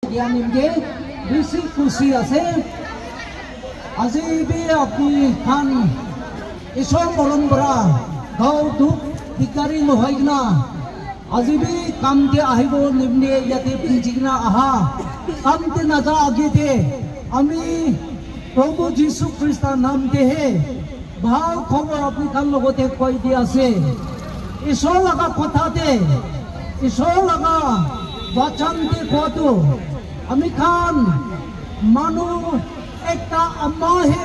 দিয়া নিমকে বেশি খুশি আছে আজি বি আপনি খান ঈশ্বর পরম্পরা গাঁও দুঃখ ধিকারি নহয় না আজি বি কামতে আহিব নিমনে ইয়াতে পিঞ্চিনা আহা কামতে নাজা আগেতে আমি প্রভু যীশু খ্রিস্টার নামতে হে ভাল খবর আপনি খান লগতে কই দি আছে ঈশ্বর লাগা কথাতে ঈশ্বর লাগা বচনতে কত আমি খান মানু একটা আম্মা হে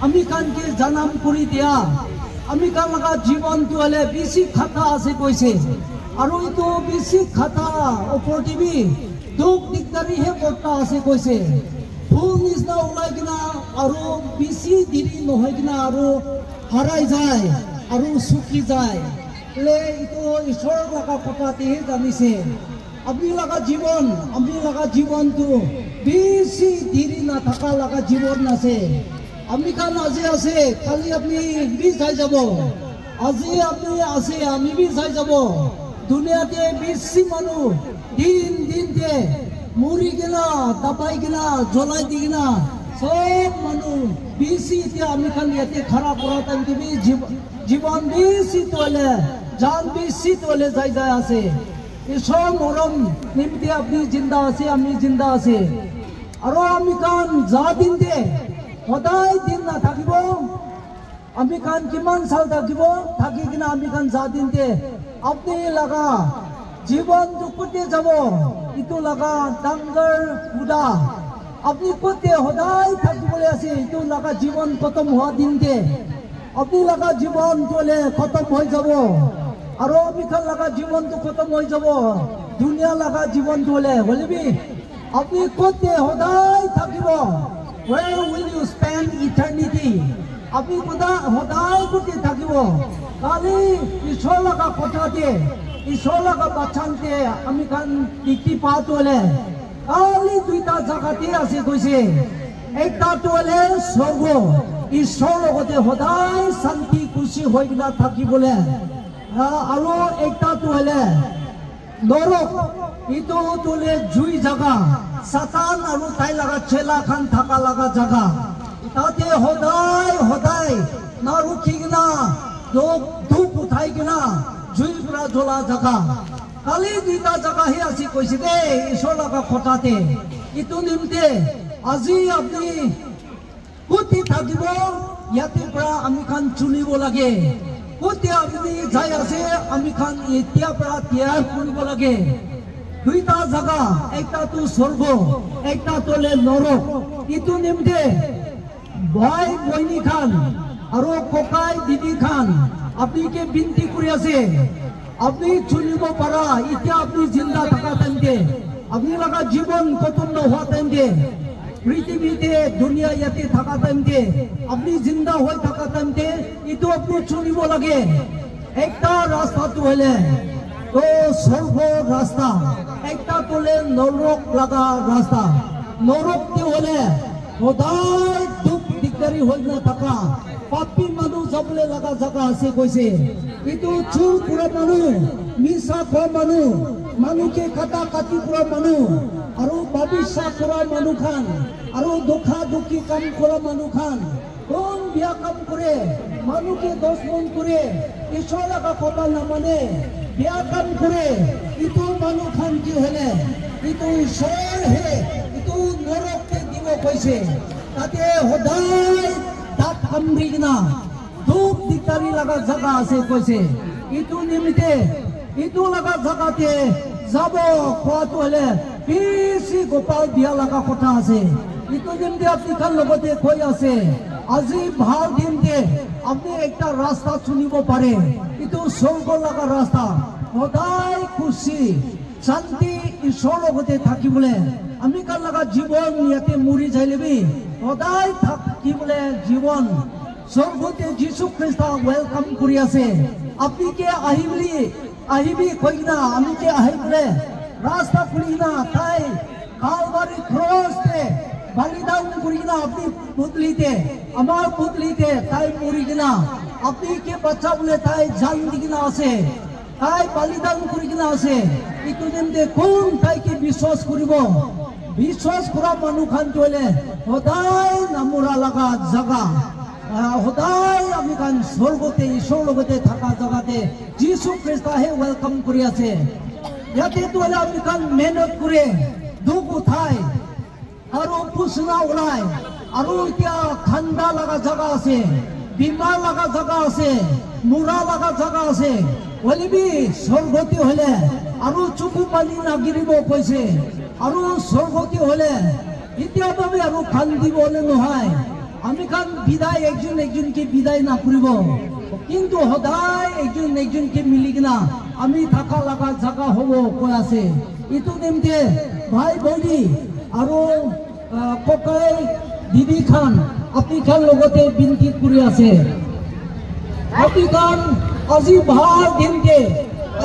আমি খানকে জানাম কৰি দিয়া আমি খান লাগা জীবন তোলে বেশি খাতা আছে কইছে আৰু ইটো বেশি খাতা অপৰটিভি দুখ দিগদাৰি হে কৰতা আছে কইছে ফুল নিচনা ওলাই কিনা আৰু বেশি দেৰি নহয় কিনা আৰু হাৰাই যায় আৰু সুখী যায় লে ইটো ঈশ্বর লাগা কথাতে জানিছে আপনি লাগা জীবন আপনি লাগা জীবন তো বেশি দেরি না থাকা লাগা জীবন আছে আপনি কান আজি আছে খালি আপনি বি যাই যাব আজি আপনি আছে আমি বি যাই যাব দুনিয়াতে বেশি মানুষ দিন দিনতে মরি গেলা দাবাই গেলা জ্বলাই দি গেলা সব মানুষ বেশি আমি খান ইয়াতে খারাপ করা টাইমতে বি জীবন বেশি তোলে জান বেশি তোলে যাই যাই আছে ঈশ্বর মরম নিমিত্তে আপনি জিন্দা আছে আমি জিন্দা আছে আর আমি কান যা দিন দে সদায় দিন না থাকিব আমি কান কিমান সাল থাকিব থাকি কিনা আমি কান যা দিন দে আপনি লাগা জীবন দুকুতে যাব ইটো লাগা ডাঙ্গর খুদা আপনি কোতে সদায় থাকিবলে আছে ইটো লাগা জীবন খতম হওয়া দিন দে আপনি লাগা জীবন তোলে খতম হয়ে যাব আর আমি খান লাগা জীবন তো খতম হয়ে যাব দুনিয়া লাগা জীবন তোলে বলিবি আপনি কোতে সদায় থাকিব where will you spend eternity আপনি কোথা সদায় কোতে থাকিব কালি ঈশ্বর লাগা কথাতে ঈশ্বর লাগা বাচানতে আমি খান দেখি পা তোলে কালি দুইটা জায়গাতে আছে কইছে একটা তোলে স্বর্গ ঈশ্বর লগতে সদায় শান্তি খুশি হৈ কিনা থাকিবলে আৰু একটা তোলে নৰক ইটো তোলে জুই জায়গা সাতান আৰু তাই লাগা চেলা খান থাকা লাগা জায়গা তাতে সদায় সদায় না রুখি কিনা ধূপ উঠাই কিনা জুই পৰা জ্বলা জায়গা কালি দুইটা জায়গা হে আছে কৈছে দে ঈশ্বৰ লাগা কথাতে ইটো নিমতে আজি আপনি কোটি থাকিব ইয়াতে পৰা আমি খান চুনিব লাগে কোতে আপনি যাই আছে আমি খান এতিয়া পৰা তৈয়াৰ কৰিব লাগে দুইটা জায়গা একটা তো স্বর্গ একটা তোলে নরক ইটো নিমতে ভাই বইনি খান আর ককাই দিদি খান আপনি কে বিনতি করে আছে আপনি চুনিব পারা ইতিয়া আপনি জিন্দা থাকা টাইমতে আপনি লাগা জীবন খতম হওয়া টাইমতে পৃথিবীতে দুনিয়া ইয়াতে থাকা টাইমতে আপনি জিন্দা হয়ে থাকা টাইমতে ইটো আপনি চুনিব লাগে একটা রাস্তা তো হলে তো স্বর্গ রাস্তা একটা তোলে নরক লাগা রাস্তা নরকতে হলে সদায় দুঃখ দিগদারি হৈ না থাকা পাপী মানুষ যাবলে লাগা জায়গা আছে কইছে কিন্তু চুর পুরা মানুষ মিছা খোৱা মানুষ মানুষকে কাটা কাটি পুৰা মানুষ আৰু ভবিষ্যৎ কৰা মানুহ খান আৰু দুখা দুখী কাম কৰা মানুহ খান কোন বিয়া কাম করে মানুষকে দোষ মন করে ঈশ্বর লাগা কথা না মানে বিয়া কাম করে ইটো মানুষ খান কি হলে ইটো ঈশ্বর হে ইটো নরকতে দিব কইছে তাতে সদায় দাঁত কামড়ি কিনা দুখ দিগদারি লাগা জায়গা আছে কইছে ইটো নিমিত্তে ইটো লাগা জায়গাতে যাব খোৱাটো হলে বেশি গোপাল দিয়া লাগা কথা আছে ইটো নিমিত্তে আপনি খান লগতে কৈ আছে আজি ভাল দিনতে আপনি একটা রাস্তা চুনিব পারে ইটো স্বর্গ লাগা রাস্তা সদায় খুশি শান্তি ঈশ্বর লগতে থাকিবলে আমি কার লাগা জীবন ইয়াতে মরি যাইলেবি সদায় থাকিবলে জীবন স্বর্গতে যীশু খ্রিস্ট ওয়েলকাম কৰি আছে আপনি কে আহিবি কই না আমি কে আহিবলে রাস্তা খুলি না তাই কালবারি ক্রসতে बलिदान करिना अपनी पुतलीते আমার পুতলিতে তাই মরি কিনা আপনি কে বাচ্চা বলে তাই জান দিকিনা আছে তাই বলিদান করি কিনা আছে ইটো যেন কোন তাইকে বিশ্বাস কৰিব বিশ্বাস কৰা মানুহ খান চলে সদায় নামুৰা লগা জাগা সদায় আমি খান স্বৰ্গতে ঈশ্বৰ লগতে থকা জাগাতে যীশু খ্ৰীষ্টাহে ওয়েলকাম কৰি আছে ইয়াতে তোলে আমি খান মেহনত কৰে দুখ উঠাই আৰু পুছনা ওলাই আৰু এতিয়া ঠাণ্ডা লগা জাগা আছে বিমাৰ লগা জাগা আছে মুৰা লগা জাগা আছে ওলিবি স্বৰ্গতি হলে আৰু চকু পানী নাগিৰিব কৈছে আৰু স্বৰ্গতি হলে এতিয়া বাবে আৰু খান দিবলে নহয় আমি খান বিদায় একজনকে বিদায় নকৰিব কিন্তু সদায় একজনকে মিলি কিনা আমি থাকা লগা জাগা হ'ব কৈ আছে ইটো নিমতে ভাই বলি আৰু ককাই দিদি খান আপনি খান লগতে বিনতি কৰি আছে আপনি খান আজি ভাল দিনকে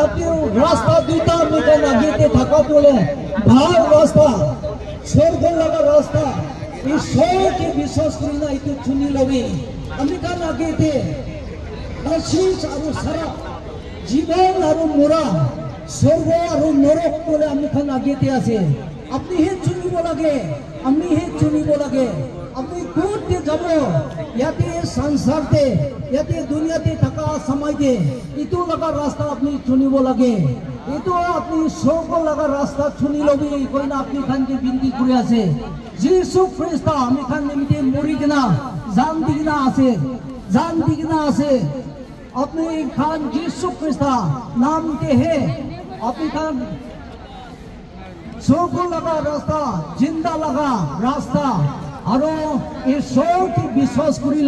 আপনি রাস্তা দুইটা মিটা লাগিতে থাকা বলে ভাল রাস্তা স্বর্গ লাগা রাস্তা ঈশ্বরকে বিশ্বাস করি না একটু শুনি লবি আমি খান আগেতে আশিস আর সারা জীবন আর মোরা স্বর্গ আর নরক বলে আমি খান আগেতে আছে আপনি হে শুনিব লাগে আমি হে শুনিব লাগে আপনি কোটে যাব ইয়াতে সংসারতে ইয়াতে দুনিয়াতে থাকা সময়তে ইটো লাগা রাস্তা আপনি শুনিব লাগে ইটো আপনি স্বর্গ লাগা রাস্তা শুনি লবি কই না আপনি খানকে বিনতি করে আছে যীশু খ্রিস্ট আমি খান নিমিতে মরি কিনা জান দিগনা আছে আপনি খান যীশু খ্রিস্ট নামতে হে আপনি খান স্বর্গ লাগা রাস্তা জিন্দা লাগা রাস্তা আৰু ঈশ্বৰকে বিশ্বাস কৰি